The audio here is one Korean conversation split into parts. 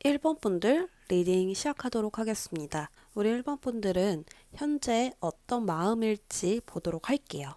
1번 분들 리딩 시작하도록 하겠습니다. 우리 1번 분들은 현재 어떤 마음일지 보도록 할게요.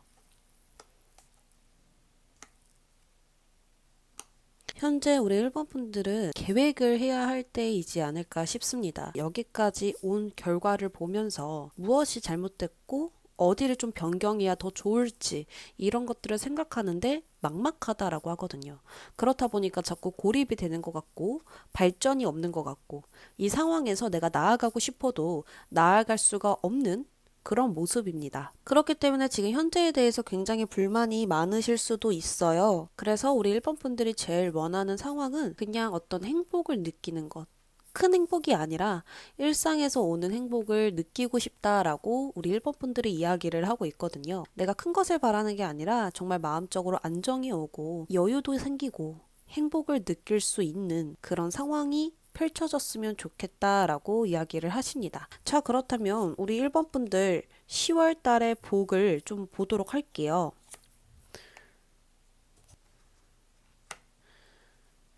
현재 우리 1번 분들은 계획을 해야 할 때이지 않을까 싶습니다. 여기까지 온 결과를 보면서 무엇이 잘못됐고 어디를 좀 변경해야 더 좋을지 이런 것들을 생각하는데 막막하다라고 하거든요. 그렇다 보니까 자꾸 고립이 되는 것 같고 발전이 없는 것 같고 이 상황에서 내가 나아가고 싶어도 나아갈 수가 없는 그런 모습입니다. 그렇기 때문에 지금 현재에 대해서 굉장히 불만이 많으실 수도 있어요. 그래서 우리 1번 분들이 제일 원하는 상황은 그냥 어떤 행복을 느끼는 것. 큰 행복이 아니라 일상에서 오는 행복을 느끼고 싶다라고 우리 1번 분들이 이야기를 하고 있거든요. 내가 큰 것을 바라는 게 아니라 정말 마음적으로 안정이 오고 여유도 생기고 행복을 느낄 수 있는 그런 상황이 펼쳐졌으면 좋겠다라고 이야기를 하십니다. 자, 그렇다면 우리 1번 분들 10월 달의 복을 좀 보도록 할게요.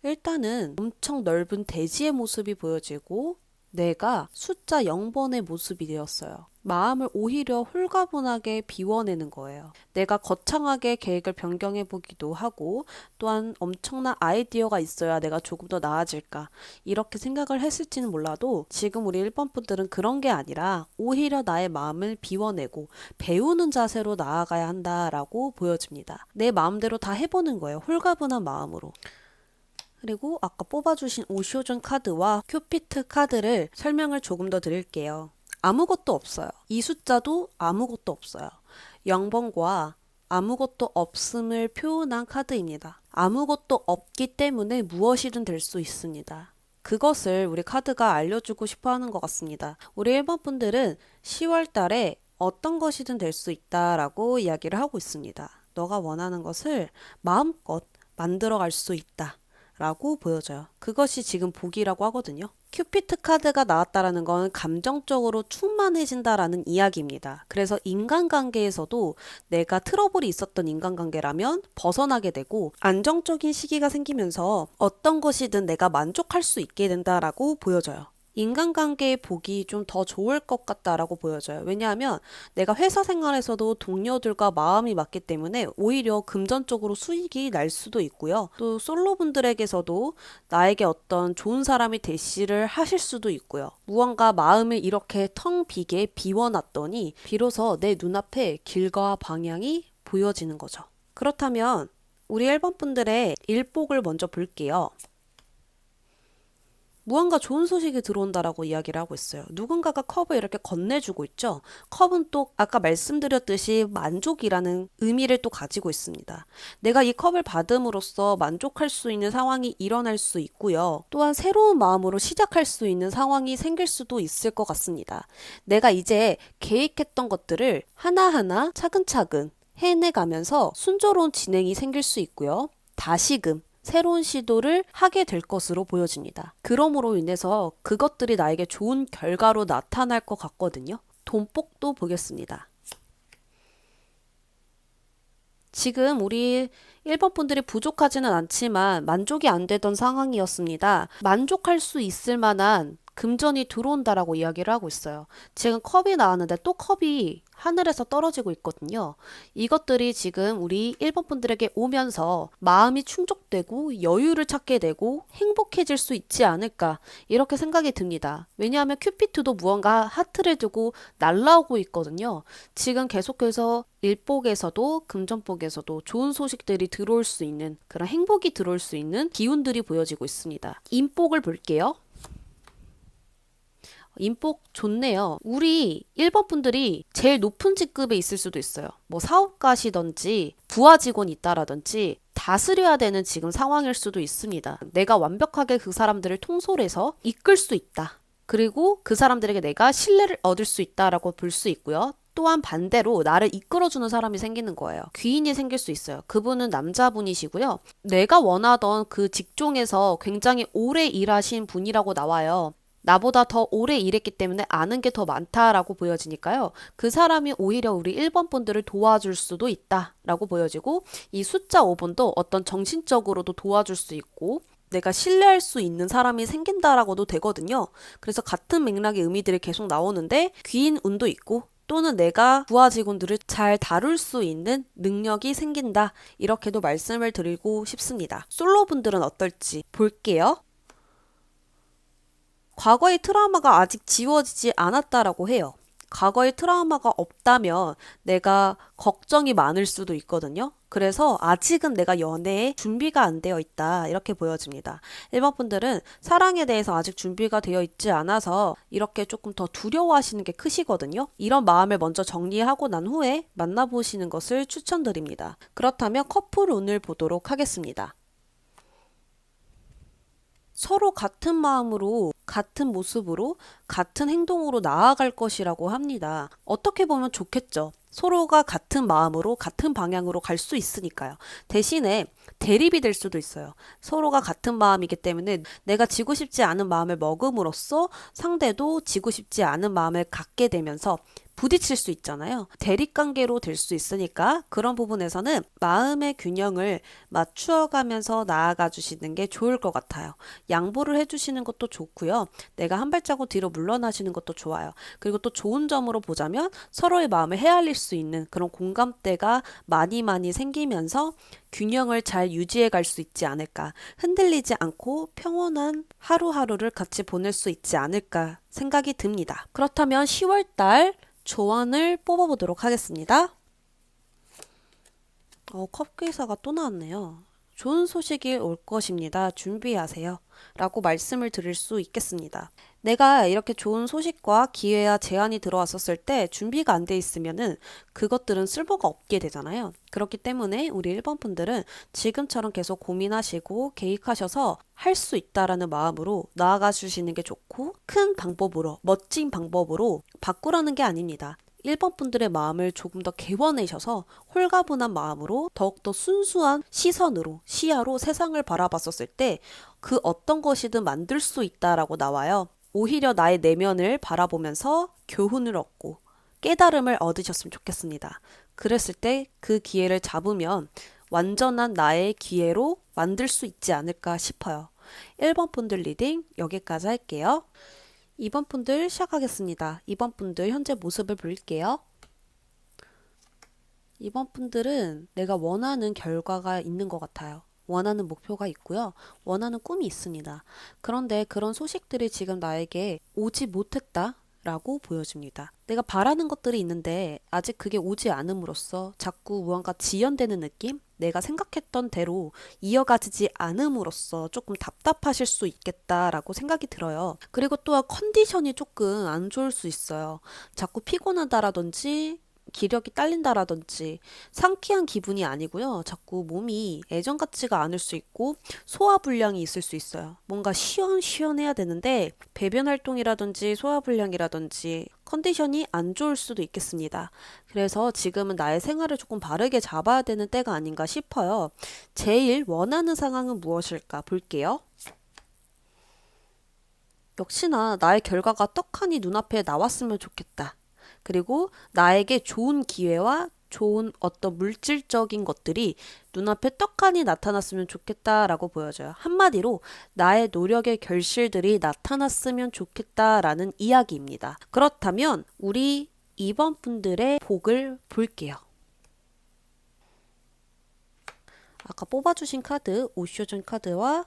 일단은 엄청 넓은 대지의 모습이 보여지고 내가 숫자 0번의 모습이 되었어요. 마음을 오히려 홀가분하게 비워내는 거예요. 내가 거창하게 계획을 변경해 보기도 하고 또한 엄청난 아이디어가 있어야 내가 조금 더 나아질까 이렇게 생각을 했을지는 몰라도 지금 우리 1번 분들은 그런 게 아니라 오히려 나의 마음을 비워내고 배우는 자세로 나아가야 한다라고 보여집니다. 내 마음대로 다 해보는 거예요. 홀가분한 마음으로. 그리고 아까 뽑아주신 오쇼전 카드와 큐피트 카드를 설명을 조금 더 드릴게요. 아무것도 없어요. 이 숫자도 아무것도 없어요. 0번과 아무것도 없음을 표현한 카드입니다. 아무것도 없기 때문에 무엇이든 될 수 있습니다. 그것을 우리 카드가 알려주고 싶어 하는 것 같습니다. 우리 1번 분들은 10월 달에 어떤 것이든 될 수 있다라고 이야기를 하고 있습니다. 너가 원하는 것을 마음껏 만들어갈 수 있다. 라고 보여져요. 그것이 지금 복이라고 하거든요. 큐피트 카드가 나왔다라는 건 감정적으로 충만해진다라는 이야기입니다. 그래서 인간관계에서도 내가 트러블이 있었던 인간관계라면 벗어나게 되고 안정적인 시기가 생기면서 어떤 것이든 내가 만족할 수 있게 된다라고 보여져요. 인간관계의 복이 좀 더 좋을 것 같다라고 보여져요. 왜냐하면 내가 회사 생활에서도 동료들과 마음이 맞기 때문에 오히려 금전적으로 수익이 날 수도 있고요. 또 솔로분들에게서도 나에게 어떤 좋은 사람이 대시를 하실 수도 있고요. 무언가 마음을 이렇게 텅 비게 비워놨더니 비로소 내 눈앞에 길과 방향이 보여지는 거죠. 그렇다면 우리 1번 분들의 일복을 먼저 볼게요. 무언가 좋은 소식이 들어온다라고 이야기를 하고 있어요. 누군가가 컵을 이렇게 건네주고 있죠. 컵은 또 아까 말씀드렸듯이 만족이라는 의미를 또 가지고 있습니다. 내가 이 컵을 받음으로써 만족할 수 있는 상황이 일어날 수 있고요. 또한 새로운 마음으로 시작할 수 있는 상황이 생길 수도 있을 것 같습니다. 내가 이제 계획했던 것들을 하나하나 차근차근 해내가면서 순조로운 진행이 생길 수 있고요. 다시금 새로운 시도를 하게 될 것으로 보여집니다. 그러므로 인해서 그것들이 나에게 좋은 결과로 나타날 것 같거든요. 돈복도 보겠습니다. 지금 우리 1번 분들이 부족하지는 않지만 만족이 안 되던 상황이었습니다. 만족할 수 있을 만한 금전이 들어온다라고 이야기를 하고 있어요. 지금 컵이 나왔는데 또 컵이 하늘에서 떨어지고 있거든요. 이것들이 지금 우리 1번 분들에게 오면서 마음이 충족되고 여유를 찾게 되고 행복해질 수 있지 않을까 이렇게 생각이 듭니다. 왜냐하면 큐피트도 무언가 하트를 두고 날라오고 있거든요. 지금 계속해서 일복에서도 금전복에서도 좋은 소식들이 들어올 수 있는 그런 행복이 들어올 수 있는 기운들이 보여지고 있습니다. 인복을 볼게요. 인복 좋네요. 우리 1번 분들이 제일 높은 직급에 있을 수도 있어요. 뭐 사업가시든지 부하 직원이 있다라든지 다스려야 되는 지금 상황일 수도 있습니다. 내가 완벽하게 그 사람들을 통솔해서 이끌 수 있다. 그리고 그 사람들에게 내가 신뢰를 얻을 수 있다라고 볼 수 있고요. 또한 반대로 나를 이끌어주는 사람이 생기는 거예요. 귀인이 생길 수 있어요. 그분은 남자분이시고요. 내가 원하던 그 직종에서 굉장히 오래 일하신 분이라고 나와요. 나보다 더 오래 일했기 때문에 아는 게 더 많다라고 보여지니까요. 그 사람이 오히려 우리 1번 분들을 도와줄 수도 있다라고 보여지고 이 숫자 5번도 어떤 정신적으로도 도와줄 수 있고 내가 신뢰할 수 있는 사람이 생긴다라고도 되거든요. 그래서 같은 맥락의 의미들이 계속 나오는데 귀인 운도 있고 또는 내가 부하 직원들을 잘 다룰 수 있는 능력이 생긴다. 이렇게도 말씀을 드리고 싶습니다. 솔로분들은 어떨지 볼게요. 과거의 트라우마가 아직 지워지지 않았다라고 해요. 과거의 트라우마가 없다면 내가 걱정이 많을 수도 있거든요. 그래서 아직은 내가 연애에 준비가 안 되어 있다. 이렇게 보여집니다. 1번 분들은 사랑에 대해서 아직 준비가 되어 있지 않아서 이렇게 조금 더 두려워하시는 게 크시거든요. 이런 마음을 먼저 정리하고 난 후에 만나보시는 것을 추천드립니다. 그렇다면 커플 운을 보도록 하겠습니다. 서로 같은 마음으로, 같은 모습으로, 같은 행동으로 나아갈 것이라고 합니다. 어떻게 보면 좋겠죠. 서로가 같은 마음으로, 같은 방향으로 갈 수 있으니까요. 대신에 대립이 될 수도 있어요. 서로가 같은 마음이기 때문에 내가 지고 싶지 않은 마음을 먹음으로써 상대도 지고 싶지 않은 마음을 갖게 되면서 부딪힐 수 있잖아요. 대립관계로 될 수 있으니까 그런 부분에서는 마음의 균형을 맞추어가면서 나아가 주시는 게 좋을 것 같아요. 양보를 해주시는 것도 좋고요. 내가 한 발자국 뒤로 물러나시는 것도 좋아요. 그리고 또 좋은 점으로 보자면 서로의 마음을 헤아릴 수 있는 그런 공감대가 많이 생기면서 균형을 잘 유지해 갈 수 있지 않을까. 흔들리지 않고 평온한 하루하루를 같이 보낼 수 있지 않을까 생각이 듭니다. 그렇다면 10월달 조언을 뽑아보도록 하겠습니다. 컵기사가 또 나왔네요. 좋은 소식이 올 것입니다. 준비하세요. 라고 말씀을 드릴 수 있겠습니다. 내가 이렇게 좋은 소식과 기회와 제안이 들어왔었을 때 준비가 안 돼 있으면은 그것들은 쓸모가 없게 되잖아요. 그렇기 때문에 우리 1번 분들은 지금처럼 계속 고민하시고 계획하셔서 할 수 있다라는 마음으로 나아가 주시는 게 좋고 큰 방법으로, 멋진 방법으로 바꾸라는 게 아닙니다. 1번 분들의 마음을 조금 더 개원하셔서 홀가분한 마음으로 더욱더 순수한 시선으로, 시야로 세상을 바라봤었을 때 그 어떤 것이든 만들 수 있다라고 나와요. 오히려 나의 내면을 바라보면서 교훈을 얻고 깨달음을 얻으셨으면 좋겠습니다. 그랬을 때 그 기회를 잡으면 완전한 나의 기회로 만들 수 있지 않을까 싶어요. 1번 분들 리딩 여기까지 할게요. 2번 분들 시작하겠습니다. 2번 분들 현재 모습을 볼게요. 2번 분들은 내가 원하는 결과가 있는 것 같아요. 원하는 목표가 있고요. 원하는 꿈이 있습니다. 그런데 그런 소식들이 지금 나에게 오지 못했다. 라고 보여집니다. 내가 바라는 것들이 있는데 아직 그게 오지 않음으로써 자꾸 무언가 지연되는 느낌? 내가 생각했던 대로 이어가지지 않음으로써 조금 답답하실 수 있겠다라고 생각이 들어요. 그리고 또한 컨디션이 조금 안 좋을 수 있어요. 자꾸 피곤하다라든지 기력이 딸린다라든지 상쾌한 기분이 아니고요. 자꾸 몸이 예전 같지가 않을 수 있고 소화불량이 있을 수 있어요. 뭔가 시원시원해야 되는데 배변 활동이라든지 소화불량이라든지 컨디션이 안 좋을 수도 있겠습니다. 그래서 지금은 나의 생활을 조금 바르게 잡아야 되는 때가 아닌가 싶어요. 제일 원하는 상황은 무엇일까 볼게요. 역시나 나의 결과가 떡하니 눈앞에 나왔으면 좋겠다. 그리고 나에게 좋은 기회와 좋은 어떤 물질적인 것들이 눈앞에 떡하니 나타났으면 좋겠다라고 보여져요. 한마디로 나의 노력의 결실들이 나타났으면 좋겠다라는 이야기입니다. 그렇다면 우리 2번 분들의 복을 볼게요. 아까 뽑아주신 카드, 오쇼전 카드와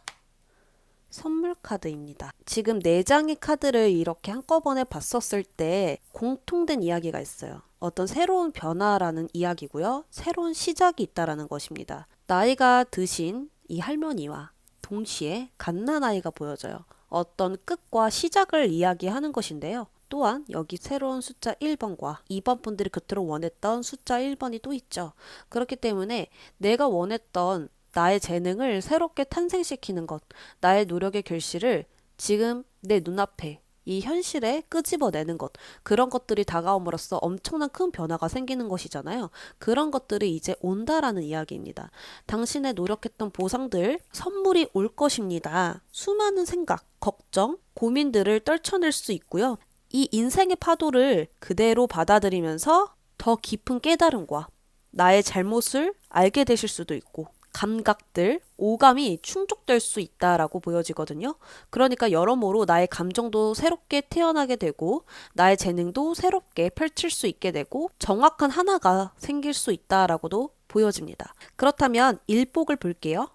선물 카드입니다. 지금 4장의 카드를 이렇게 한꺼번에 봤었을 때 공통된 이야기가 있어요. 어떤 새로운 변화라는 이야기고요. 새로운 시작이 있다라는 것입니다. 나이가 드신 이 할머니와 동시에 갓난아이가 보여져요. 어떤 끝과 시작을 이야기하는 것인데요. 또한 여기 새로운 숫자 1번과 2번 분들이 그토록 원했던 숫자 1번이 또 있죠. 그렇기 때문에 내가 원했던 나의 재능을 새롭게 탄생시키는 것, 나의 노력의 결실을 지금 내 눈앞에 이 현실에 끄집어내는 것, 그런 것들이 다가옴으로써 엄청난 큰 변화가 생기는 것이잖아요. 그런 것들이 이제 온다라는 이야기입니다. 당신의 노력했던 보상들, 선물이 올 것입니다. 수많은 생각, 걱정, 고민들을 떨쳐낼 수 있고요. 이 인생의 파도를 그대로 받아들이면서 더 깊은 깨달음과 나의 잘못을 알게 되실 수도 있고 감각들, 오감이 충족될 수 있다라고 보여지거든요. 그러니까 여러모로 나의 감정도 새롭게 태어나게 되고 나의 재능도 새롭게 펼칠 수 있게 되고 정확한 하나가 생길 수 있다라고도 보여집니다. 그렇다면 일복을 볼게요.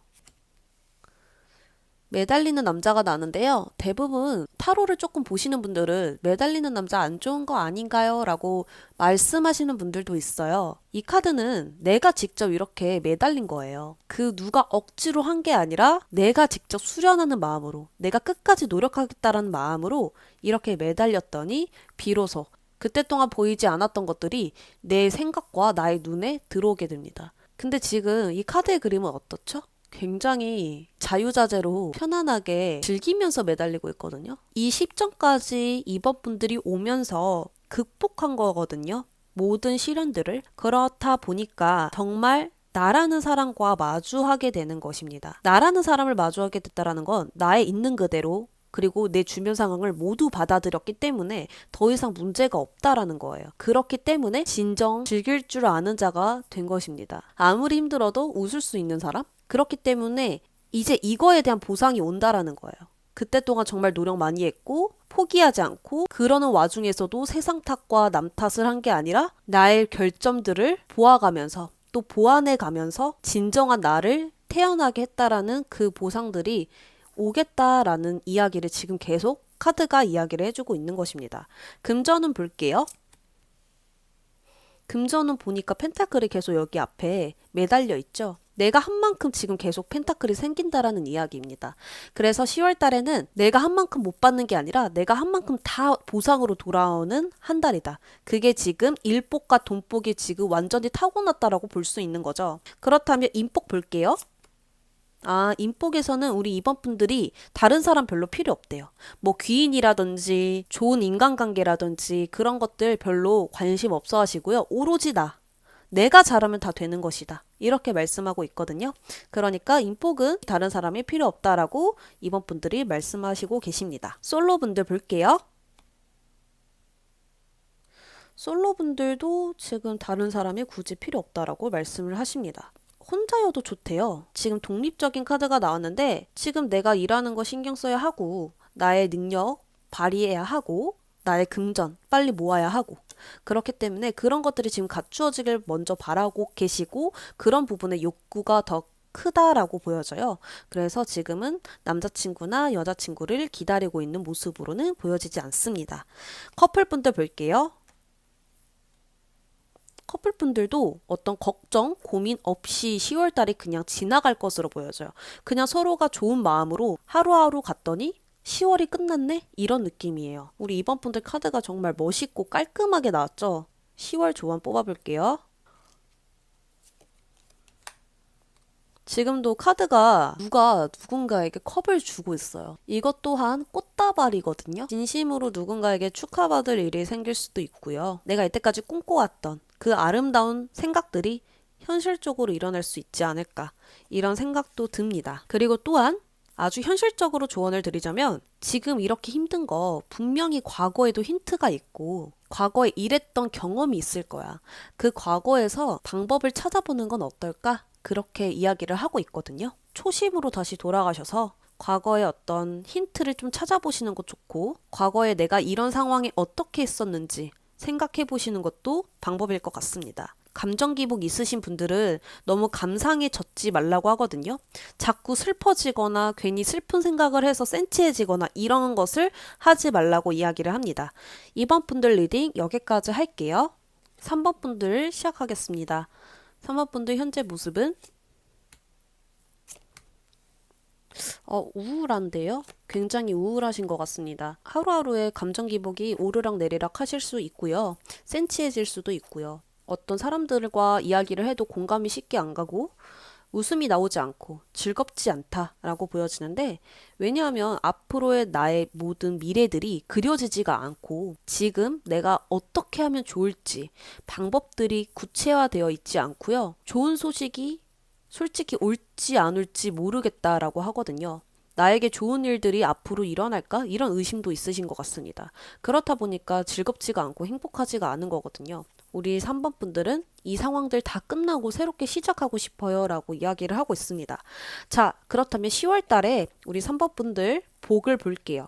매달리는 남자가 나는데요. 대부분 타로를 조금 보시는 분들은 매달리는 남자 안 좋은 거 아닌가요? 라고 말씀하시는 분들도 있어요. 이 카드는 내가 직접 이렇게 매달린 거예요. 그 누가 억지로 한 게 아니라 내가 직접 수련하는 마음으로, 내가 끝까지 노력하겠다라는 마음으로 이렇게 매달렸더니 비로소 그때 동안 보이지 않았던 것들이 내 생각과 나의 눈에 들어오게 됩니다. 근데 지금 이 카드의 그림은 어떻죠? 굉장히 자유자재로 편안하게 즐기면서 매달리고 있거든요. 이 10점까지 이번 분들이 오면서 극복한 거거든요. 모든 시련들을. 그렇다 보니까 정말 나라는 사람과 마주하게 되는 것입니다. 나라는 사람을 마주하게 됐다라는 건 나의 있는 그대로 그리고 내 주변 상황을 모두 받아들였기 때문에 더 이상 문제가 없다라는 거예요. 그렇기 때문에 진정 즐길 줄 아는 자가 된 것입니다. 아무리 힘들어도 웃을 수 있는 사람? 그렇기 때문에 이제 이거에 대한 보상이 온다라는 거예요. 그때 동안 정말 노력 많이 했고 포기하지 않고 그러는 와중에서도 세상 탓과 남 탓을 한 게 아니라 나의 결점들을 보아가면서 또 보완해 가면서 진정한 나를 태어나게 했다라는 그 보상들이 오겠다라는 이야기를 지금 계속 카드가 이야기를 해주고 있는 것입니다. 금전은 볼게요. 금전은 보니까 펜타클이 계속 여기 앞에 매달려 있죠. 내가 한 만큼 지금 계속 펜타클이 생긴다라는 이야기입니다. 그래서 10월 달에는 내가 한 만큼 못 받는 게 아니라 내가 한 만큼 다 보상으로 돌아오는 한 달이다. 그게 지금 일복과 돈복이 지금 완전히 타고났다라고 볼 수 있는 거죠. 그렇다면 인복 볼게요. 인복에서는 우리 이번 분들이 다른 사람 별로 필요 없대요. 뭐 귀인이라든지 좋은 인간관계라든지 그런 것들 별로 관심 없어 하시고요. 오로지 내가 잘하면 다 되는 것이다. 이렇게 말씀하고 있거든요. 그러니까 인복은 다른 사람이 필요 없다라고 이번 분들이 말씀하시고 계십니다. 솔로 분들 볼게요. 솔로 분들도 지금 다른 사람이 굳이 필요 없다라고 말씀을 하십니다. 혼자여도 좋대요. 지금 독립적인 카드가 나왔는데 지금 내가 일하는 거 신경 써야 하고 나의 능력 발휘해야 하고 나의 금전 빨리 모아야 하고 그렇기 때문에 그런 것들이 지금 갖추어지길 먼저 바라고 계시고 그런 부분의 욕구가 더 크다라고 보여져요. 그래서 지금은 남자친구나 여자친구를 기다리고 있는 모습으로는 보여지지 않습니다. 커플분들 볼게요. 커플분들도 어떤 걱정, 고민 없이 10월달이 그냥 지나갈 것으로 보여져요. 그냥 서로가 좋은 마음으로 하루하루 갔더니 10월이 끝났네? 이런 느낌이에요. 우리 이번 분들 카드가 정말 멋있고 깔끔하게 나왔죠? 10월 조언 뽑아볼게요. 지금도 카드가 누가 누군가에게 컵을 주고 있어요. 이것 또한 꽃다발이거든요. 진심으로 누군가에게 축하받을 일이 생길 수도 있고요. 내가 이때까지 꿈꿔왔던 그 아름다운 생각들이 현실적으로 일어날 수 있지 않을까 이런 생각도 듭니다. 그리고 또한 아주 현실적으로 조언을 드리자면 지금 이렇게 힘든 거 분명히 과거에도 힌트가 있고 과거에 일했던 경험이 있을 거야. 그 과거에서 방법을 찾아보는 건 어떨까? 그렇게 이야기를 하고 있거든요. 초심으로 다시 돌아가셔서 과거의 어떤 힌트를 좀 찾아보시는 것도 좋고 과거에 내가 이런 상황에 어떻게 했었는지 생각해 보시는 것도 방법일 것 같습니다. 감정 기복 있으신 분들은 너무 감상에 젖지 말라고 하거든요. 자꾸 슬퍼지거나 괜히 슬픈 생각을 해서 센치해지거나 이런 것을 하지 말라고 이야기를 합니다. 2번 분들 리딩 여기까지 할게요. 3번 분들 시작하겠습니다. 3번 분들 현재 모습은 우울한데요? 굉장히 우울하신 것 같습니다. 하루하루의 감정 기복이 오르락 내리락 하실 수 있고요. 센치해질 수도 있고요. 어떤 사람들과 이야기를 해도 공감이 쉽게 안 가고 웃음이 나오지 않고 즐겁지 않다라고 보여지는데 왜냐하면 앞으로의 나의 모든 미래들이 그려지지가 않고 지금 내가 어떻게 하면 좋을지 방법들이 구체화되어 있지 않고요. 좋은 소식이 솔직히 올지 안 올지 모르겠다라고 하거든요. 나에게 좋은 일들이 앞으로 일어날까? 이런 의심도 있으신 것 같습니다. 그렇다 보니까 즐겁지가 않고 행복하지가 않은 거거든요. 우리 3번 분들은 이 상황들 다 끝나고 새롭게 시작하고 싶어요 라고 이야기를 하고 있습니다. 자, 그렇다면 10월 달에 우리 3번 분들 복을 볼게요.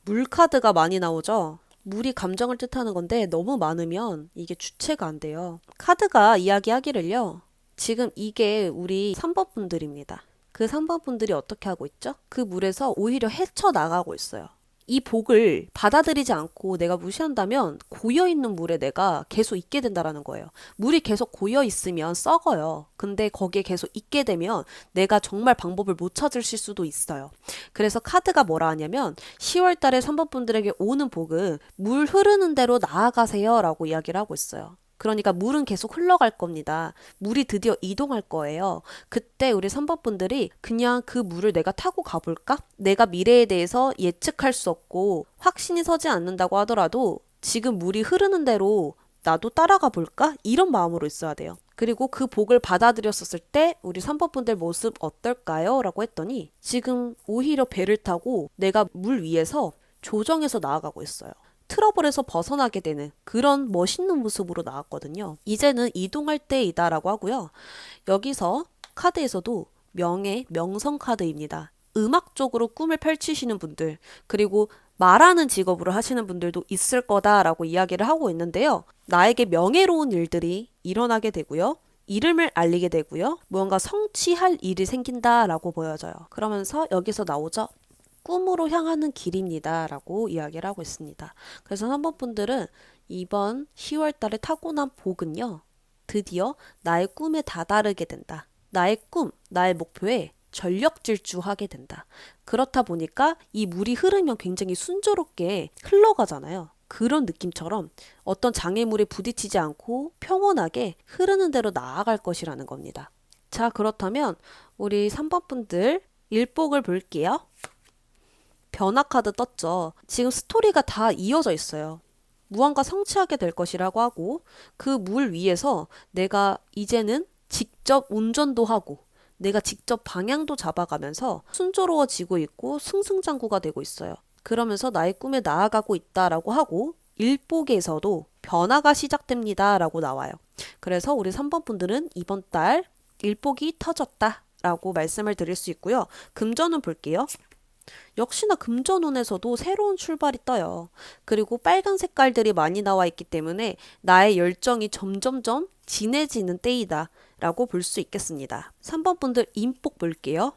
물 카드가 많이 나오죠? 물이 감정을 뜻하는 건데 너무 많으면 이게 주체가 안 돼요. 카드가 이야기하기를요. 지금 이게 우리 3번 분들입니다. 그 3번 분들이 어떻게 하고 있죠? 그 물에서 오히려 헤쳐나가고 있어요. 이 복을 받아들이지 않고 내가 무시한다면 고여있는 물에 내가 계속 있게 된다라는 거예요. 물이 계속 고여있으면 썩어요. 근데 거기에 계속 있게 되면 내가 정말 방법을 못 찾으실 수도 있어요. 그래서 카드가 뭐라 하냐면 10월 달에 3번 분들에게 오는 복은 물 흐르는 대로 나아가세요 라고 이야기를 하고 있어요. 그러니까 물은 계속 흘러갈 겁니다. 물이 드디어 이동할 거예요. 그때 우리 3번 분들이 그냥 그 물을 내가 타고 가볼까? 내가 미래에 대해서 예측할 수 없고 확신이 서지 않는다고 하더라도 지금 물이 흐르는 대로 나도 따라가 볼까? 이런 마음으로 있어야 돼요. 그리고 그 복을 받아들였었을 때 우리 3번 분들 모습 어떨까요? 라고 했더니 지금 오히려 배를 타고 내가 물 위에서 조정해서 나아가고 있어요. 트러블에서 벗어나게 되는 그런 멋있는 모습으로 나왔거든요. 이제는 이동할 때이다 라고 하고요. 여기서 카드에서도 명예, 명성 카드입니다. 음악적으로 꿈을 펼치시는 분들, 그리고 말하는 직업으로 하시는 분들도 있을 거다라고 이야기를 하고 있는데요. 나에게 명예로운 일들이 일어나게 되고요. 이름을 알리게 되고요. 무언가 성취할 일이 생긴다라고 보여져요. 그러면서 여기서 나오죠. 꿈으로 향하는 길입니다 라고 이야기를 하고 있습니다. 그래서 3번 분들은 이번 10월 달에 타고난 복은요. 드디어 나의 꿈에 다다르게 된다. 나의 꿈, 나의 목표에 전력 질주하게 된다. 그렇다 보니까 이 물이 흐르면 굉장히 순조롭게 흘러가잖아요. 그런 느낌처럼 어떤 장애물에 부딪히지 않고 평온하게 흐르는 대로 나아갈 것이라는 겁니다. 자, 그렇다면 우리 3번 분들 일복을 볼게요. 변화 카드 떴죠. 지금 스토리가 다 이어져 있어요. 무언가 성취하게 될 것이라고 하고 그 물 위에서 내가 이제는 직접 운전도 하고 내가 직접 방향도 잡아가면서 순조로워지고 있고 승승장구가 되고 있어요. 그러면서 나의 꿈에 나아가고 있다라고 하고 일복에서도 변화가 시작됩니다 라고 나와요. 그래서 우리 3번 분들은 이번 달 일복이 터졌다 라고 말씀을 드릴 수 있고요. 금전운 볼게요. 역시나 금전운에서도 새로운 출발이 떠요. 그리고 빨간 색깔들이 많이 나와 있기 때문에 나의 열정이 점점점 진해지는 때이다 라고 볼 수 있겠습니다. 3번 분들 인복 볼게요.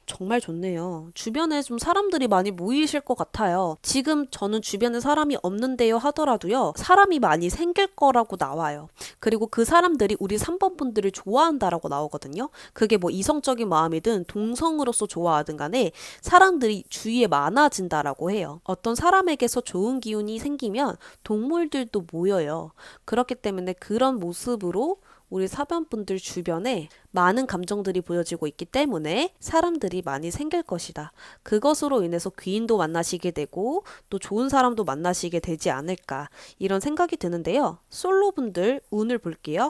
정말 좋네요. 주변에 좀 사람들이 많이 모이실 것 같아요. 지금 저는 주변에 사람이 없는데요 하더라도요. 사람이 많이 생길 거라고 나와요. 그리고 그 사람들이 우리 3번 분들을 좋아한다라고 나오거든요. 그게 뭐 이성적인 마음이든 동성으로서 좋아하든 간에 사람들이 주위에 많아진다라고 해요. 어떤 사람에게서 좋은 기운이 생기면 동물들도 모여요. 그렇기 때문에 그런 모습으로 우리 4번 분들 주변에 많은 감정들이 보여지고 있기 때문에 사람들이 많이 생길 것이다. 그것으로 인해서 귀인도 만나시게 되고 또 좋은 사람도 만나시게 되지 않을까 이런 생각이 드는데요. 솔로분들 운을 볼게요.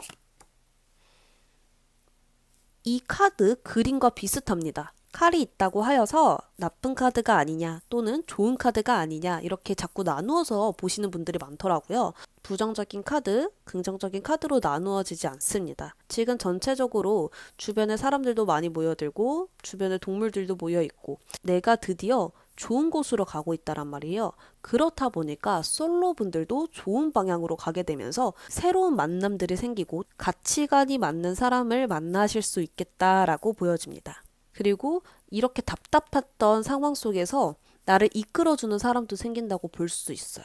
이 카드 그림과 비슷합니다. 칼이 있다고 하여서 나쁜 카드가 아니냐 또는 좋은 카드가 아니냐 이렇게 자꾸 나누어서 보시는 분들이 많더라고요. 부정적인 카드, 긍정적인 카드로 나누어지지 않습니다. 지금 전체적으로 주변에 사람들도 많이 모여들고 주변에 동물들도 모여있고 내가 드디어 좋은 곳으로 가고 있다란 말이에요. 그렇다 보니까 솔로분들도 좋은 방향으로 가게 되면서 새로운 만남들이 생기고 가치관이 맞는 사람을 만나실 수 있겠다라고 보여집니다. 그리고 이렇게 답답했던 상황 속에서 나를 이끌어주는 사람도 생긴다고 볼 수 있어요.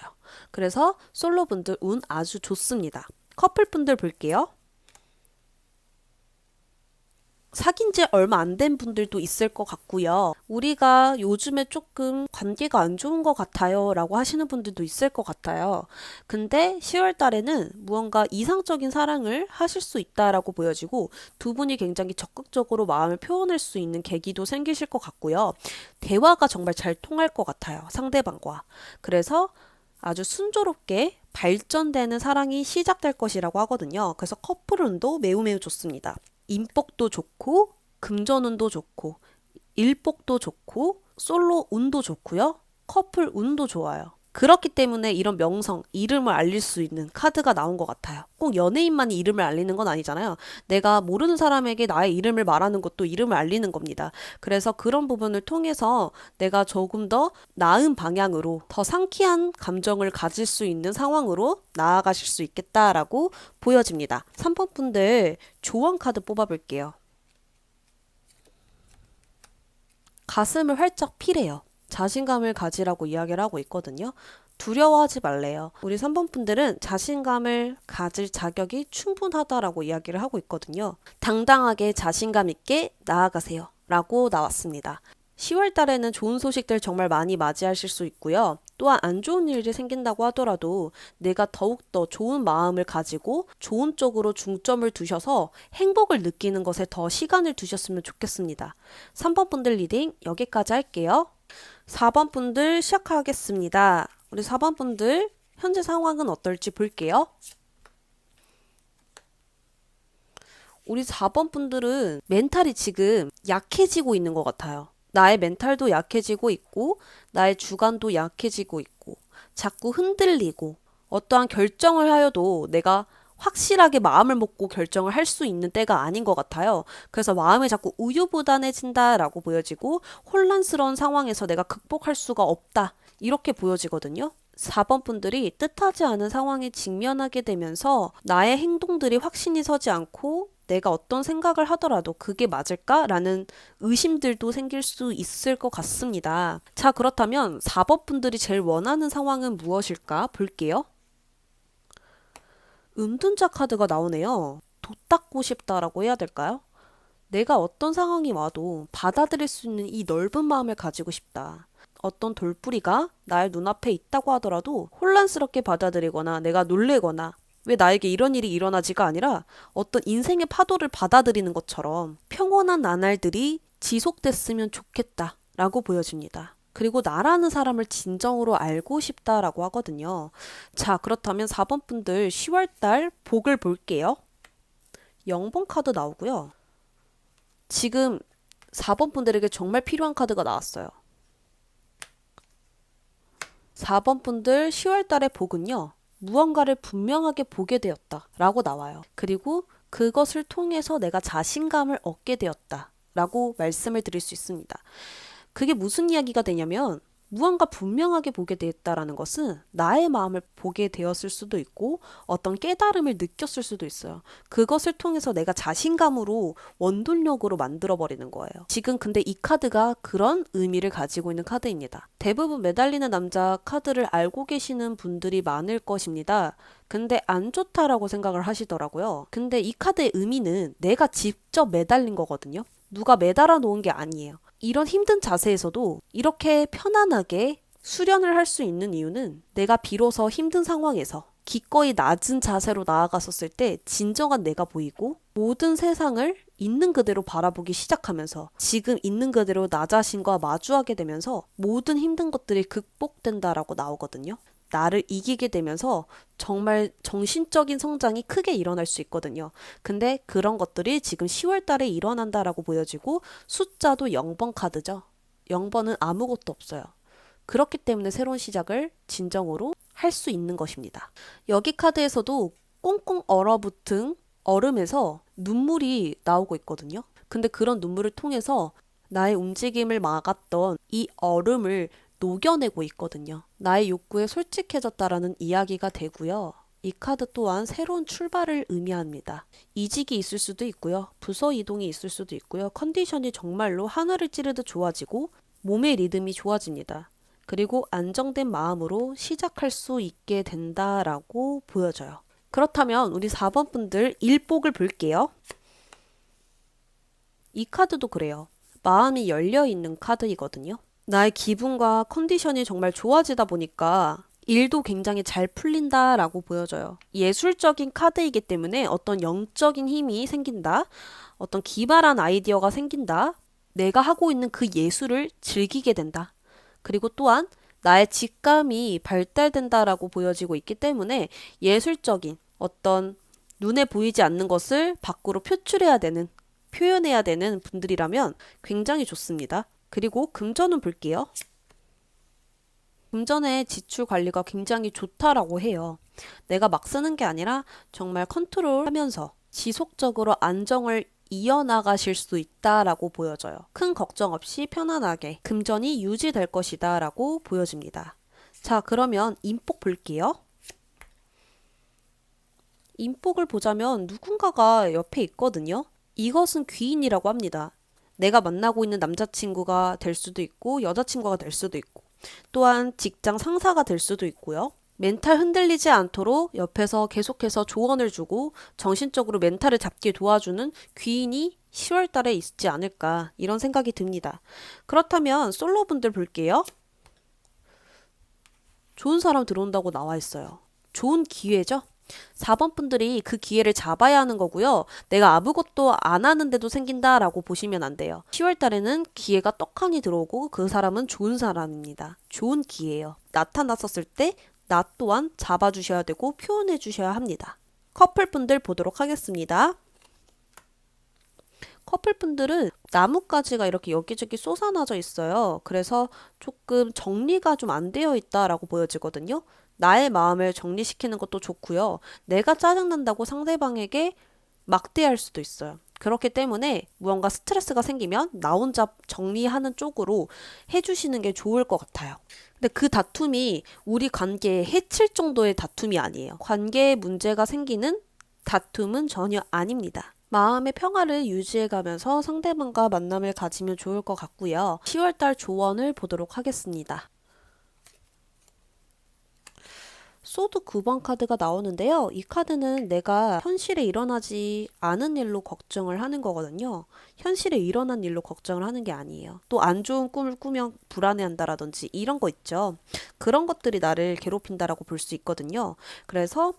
그래서 솔로분들 운 아주 좋습니다. 커플분들 볼게요. 사귄 지 얼마 안 된 분들도 있을 것 같고요. 우리가 요즘에 조금 관계가 안 좋은 것 같아요 라고 하시는 분들도 있을 것 같아요. 근데 10월 달에는 무언가 이상적인 사랑을 하실 수 있다라고 보여지고 두 분이 굉장히 적극적으로 마음을 표현할 수 있는 계기도 생기실 것 같고요. 대화가 정말 잘 통할 것 같아요. 상대방과. 그래서 아주 순조롭게 발전되는 사랑이 시작될 것이라고 하거든요. 그래서 커플운도 매우 매우 좋습니다. 인복도 좋고 금전운도 좋고 일복도 좋고 솔로 운도 좋고요. 커플 운도 좋아요. 그렇기 때문에 이런 명성, 이름을 알릴 수 있는 카드가 나온 것 같아요. 꼭 연예인만이 이름을 알리는 건 아니잖아요. 내가 모르는 사람에게 나의 이름을 말하는 것도 이름을 알리는 겁니다. 그래서 그런 부분을 통해서 내가 조금 더 나은 방향으로 더 상쾌한 감정을 가질 수 있는 상황으로 나아가실 수 있겠다라고 보여집니다. 3번 분들 조언 카드 뽑아볼게요. 가슴을 활짝 피래요. 자신감을 가지라고 이야기를 하고 있거든요. 두려워하지 말래요. 우리 3번 분들은 자신감을 가질 자격이 충분하다라고 이야기를 하고 있거든요. 당당하게 자신감 있게 나아가세요. 라고 나왔습니다. 10월 달에는 좋은 소식들 정말 많이 맞이하실 수 있고요. 또한 안 좋은 일이 생긴다고 하더라도 내가 더욱더 좋은 마음을 가지고 좋은 쪽으로 중점을 두셔서 행복을 느끼는 것에 더 시간을 두셨으면 좋겠습니다. 3번 분들 리딩 여기까지 할게요. 4번 분들 시작하겠습니다. 우리 4번 분들 현재 상황은 어떨지 볼게요. 우리 4번 분들은 멘탈이 지금 약해지고 있는 것 같아요. 나의 멘탈도 약해지고 있고 나의 주관도 약해지고 있고 자꾸 흔들리고 어떠한 결정을 하여도 내가 확실하게 마음을 먹고 결정을 할 수 있는 때가 아닌 것 같아요. 그래서 마음이 자꾸 우유부단해진다라고 보여지고 혼란스러운 상황에서 내가 극복할 수가 없다. 이렇게 보여지거든요. 4번 분들이 뜻하지 않은 상황에 직면하게 되면서 나의 행동들이 확신이 서지 않고 내가 어떤 생각을 하더라도 그게 맞을까라는 의심들도 생길 수 있을 것 같습니다. 자, 그렇다면 4번 분들이 제일 원하는 상황은 무엇일까 볼게요. 은둔자 카드가 나오네요. 돛닦고 싶다라고 해야 될까요? 내가 어떤 상황이 와도 받아들일 수 있는 이 넓은 마음을 가지고 싶다. 어떤 돌뿌리가 나의 눈앞에 있다고 하더라도 혼란스럽게 받아들이거나 내가 놀래거나 왜 나에게 이런 일이 일어나지가 아니라 어떤 인생의 파도를 받아들이는 것처럼 평온한 나날들이 지속됐으면 좋겠다 라고 보여집니다. 그리고 나라는 사람을 진정으로 알고 싶다라고 하거든요. 자, 그렇다면 4번 분들 10월달 복을 볼게요. 0번 카드 나오고요. 지금 4번 분들에게 정말 필요한 카드가 나왔어요. 4번 분들 10월 달의 복은요. 무언가를 분명하게 보게 되었다 라고 나와요. 그리고 그것을 통해서 내가 자신감을 얻게 되었다 라고 말씀을 드릴 수 있습니다. 그게 무슨 이야기가 되냐면 무언가 분명하게 보게 되었다라는 것은 나의 마음을 보게 되었을 수도 있고 어떤 깨달음을 느꼈을 수도 있어요. 그것을 통해서 내가 자신감으로 원동력으로 만들어버리는 거예요. 지금 근데 이 카드가 그런 의미를 가지고 있는 카드입니다. 대부분 매달리는 남자 카드를 알고 계시는 분들이 많을 것입니다. 근데 안 좋다라고 생각을 하시더라고요. 근데 이 카드의 의미는 내가 직접 매달린 거거든요. 누가 매달아 놓은 게 아니에요. 이런 힘든 자세에서도 이렇게 편안하게 수련을 할 수 있는 이유는 내가 비로소 힘든 상황에서 기꺼이 낮은 자세로 나아갔었을 때 진정한 내가 보이고 모든 세상을 있는 그대로 바라보기 시작하면서 지금 있는 그대로 나 자신과 마주하게 되면서 모든 힘든 것들이 극복된다라고 나오거든요. 나를 이기게 되면서 정말 정신적인 성장이 크게 일어날 수 있거든요. 근데 그런 것들이 지금 10월 달에 일어난다라고 보여지고 숫자도 0번 카드죠. 0번은 아무것도 없어요. 그렇기 때문에 새로운 시작을 진정으로 할 수 있는 것입니다. 여기 카드에서도 꽁꽁 얼어붙은 얼음에서 눈물이 나오고 있거든요. 근데 그런 눈물을 통해서 나의 움직임을 막았던 이 얼음을 녹여내고 있거든요. 나의 욕구에 솔직해졌다라는 이야기가 되고요. 이 카드 또한 새로운 출발을 의미합니다. 이직이 있을 수도 있고요. 부서 이동이 있을 수도 있고요. 컨디션이 정말로 하늘을 찌르듯 좋아지고 몸의 리듬이 좋아집니다. 그리고 안정된 마음으로 시작할 수 있게 된다라고 보여져요. 그렇다면 우리 4번 분들 일복을 볼게요. 이 카드도 그래요. 마음이 열려있는 카드이거든요. 나의 기분과 컨디션이 정말 좋아지다 보니까 일도 굉장히 잘 풀린다라고 보여져요. 예술적인 카드이기 때문에 어떤 영적인 힘이 생긴다. 어떤 기발한 아이디어가 생긴다. 내가 하고 있는 그 예술을 즐기게 된다. 그리고 또한 나의 직감이 발달된다라고 보여지고 있기 때문에 예술적인 어떤 눈에 보이지 않는 것을 밖으로 표출해야 되는, 표현해야 되는 분들이라면 굉장히 좋습니다. 그리고 금전운 볼게요. 금전의 지출 관리가 굉장히 좋다라고 해요. 내가 막 쓰는 게 아니라 정말 컨트롤하면서 지속적으로 안정을 이어나가실 수 있다라고 보여져요. 큰 걱정 없이 편안하게 금전이 유지될 것이다 라고 보여집니다. 자, 그러면 인복 볼게요. 인복을 보자면 누군가가 옆에 있거든요. 이것은 귀인이라고 합니다. 내가 만나고 있는 남자친구가 될 수도 있고 여자친구가 될 수도 있고 또한 직장 상사가 될 수도 있고요. 멘탈 흔들리지 않도록 옆에서 계속해서 조언을 주고 정신적으로 멘탈을 잡게 도와주는 귀인이 10월 달에 있지 않을까 이런 생각이 듭니다. 그렇다면 솔로분들 볼게요. 좋은 사람 들어온다고 나와 있어요. 좋은 기회죠? 4번 분들이 그 기회를 잡아야 하는 거고요. 내가 아무것도 안 하는데도 생긴다라고 보시면 안 돼요. 10월 달에는 기회가 떡하니 들어오고 그 사람은 좋은 사람입니다. 좋은 기회예요. 나타났었을 때 나 또한 잡아주셔야 되고 표현해 주셔야 합니다. 커플분들 보도록 하겠습니다. 커플분들은 나뭇가지가 이렇게 여기저기 솟아나져 있어요. 그래서 조금 정리가 좀 안 되어 있다라고 보여지거든요. 나의 마음을 정리시키는 것도 좋고요. 내가 짜증난다고 상대방에게 막대할 수도 있어요. 그렇기 때문에 무언가 스트레스가 생기면 나 혼자 정리하는 쪽으로 해주시는 게 좋을 것 같아요. 근데 그 다툼이 우리 관계에 해칠 정도의 다툼이 아니에요. 관계에 문제가 생기는 다툼은 전혀 아닙니다. 마음의 평화를 유지해가면서 상대방과 만남을 가지면 좋을 것 같고요. 10월달 조언을 보도록 하겠습니다. 소드 9번 카드가 나오는데요. 이 카드는 내가 현실에 일어나지 않은 일로 걱정을 하는 거거든요. 현실에 일어난 일로 걱정을 하는 게 아니에요. 또 안 좋은 꿈을 꾸면 불안해한다라든지 이런 거 있죠. 그런 것들이 나를 괴롭힌다라고 볼 수 있거든요. 그래서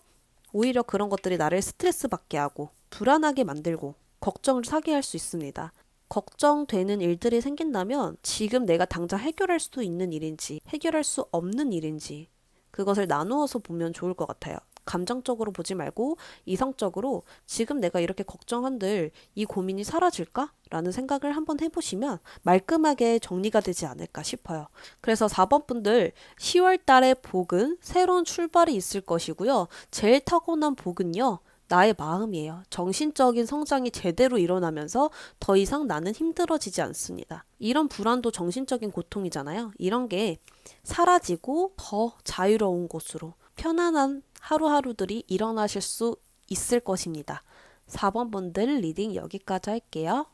오히려 그런 것들이 나를 스트레스 받게 하고 불안하게 만들고 걱정을 사게 할 수 있습니다. 걱정되는 일들이 생긴다면 지금 내가 당장 해결할 수 있는 일인지 해결할 수 없는 일인지 그것을 나누어서 보면 좋을 것 같아요. 감정적으로 보지 말고 이성적으로 지금 내가 이렇게 걱정한들 이 고민이 사라질까? 라는 생각을 한번 해보시면 말끔하게 정리가 되지 않을까 싶어요. 그래서 4번 분들 10월 달의 복은 새로운 출발이 있을 것이고요. 제일 타고난 복은요. 나의 마음이에요. 정신적인 성장이 제대로 일어나면서 더 이상 나는 힘들어지지 않습니다. 이런 불안도 정신적인 고통이잖아요. 이런 게 사라지고 더 자유로운 곳으로 편안한 하루하루들이 일어나실 수 있을 것입니다. 4번 분들 리딩 여기까지 할게요.